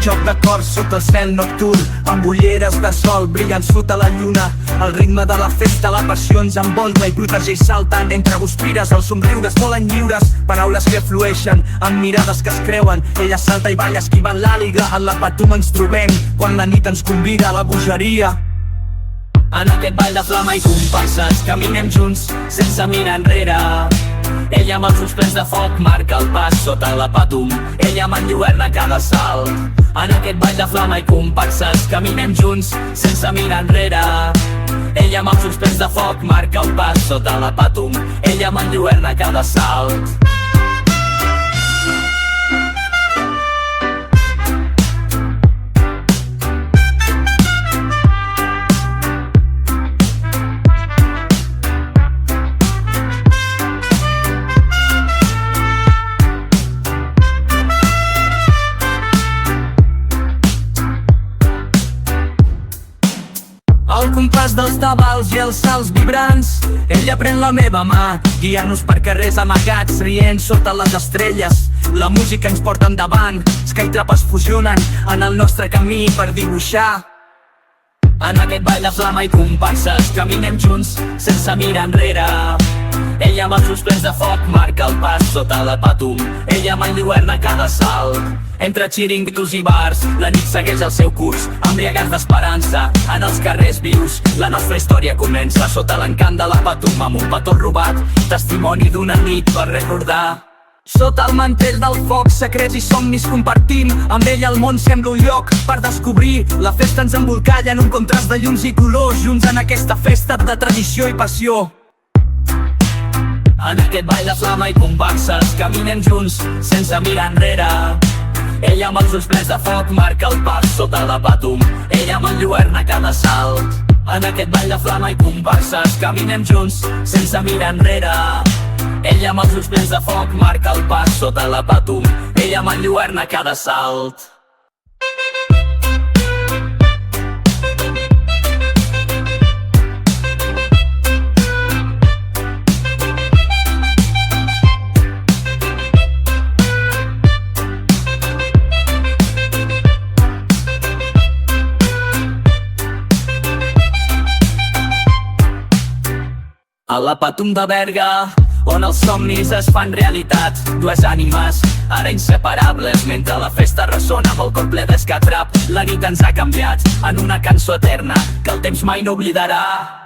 joc de cors sota el cel nocturn, amb ulleres de sol brillant sota la lluna. El ritme de la festa, la passió ens envolta i protegeix saltant entre guspires. Els somriures volen lliures, paraules que flueixen amb mirades que es creuen. Ella salta i balla esquivant l'àliga, en la patum ens trobem quan la nit ens convida a la bogeria. En aquest ball de flama i comparses caminem junts sense mirar enrere. Ella amb els ulls plens de foc marca el pas sota la patum. Ella m'enlluerna cada salt. En aquest ball de flama i comparses caminem junts sense mirar enrere. Ella amb els ulls plens de foc marca el pas sota la patum. Ella m'enlluerna cada salt. Al compàs dels tabals i els salts vibrants, ella pren la meva mà, guiant-nos per carrers amagats, rient sota les estrelles. La música ens porta endavant, Sky Trap es fusionen en el nostre camí per dibuixar. En aquest ball de flama i comparses caminem junts sense mirar enrere. Ella amb els ulls plens de foc marca el pas sota la patum. Ella m'enlluerna cada salt. Entre xiringuitos i bars, la nit segueix el seu curs, embriagats d'esperança en els carrers vius. La nostra història comença sota l'encant de la patum, amb un petó robat, testimoni d'una nit per recordar. Sota el mantell del foc, secrets i somnis compartim. Amb ella el món sembla un lloc per descobrir. La festa ens embolcalla en un contrast de llums i colors, junts en aquesta festa de tradició i passió. En aquest ball de flama i comparses caminem junts sense mirar enrere. Ella amb els ulls plens de foc marca el pas sota la patum. Ella m'enlluerna cada salt. En aquest ball de flama i comparses caminem junts sense mirar enrere. Ella amb els ulls plens de foc marca el pas sota la patum. Ella m'enlluerna cada salt. A la patum de Berga, on els somnis es fan realitat, dues ànimes, ara inseparables, mentre la festa ressona amb el cor ple d'Sky Trap. La nit ens ha canviat en una cançó eterna que el temps mai no oblidarà.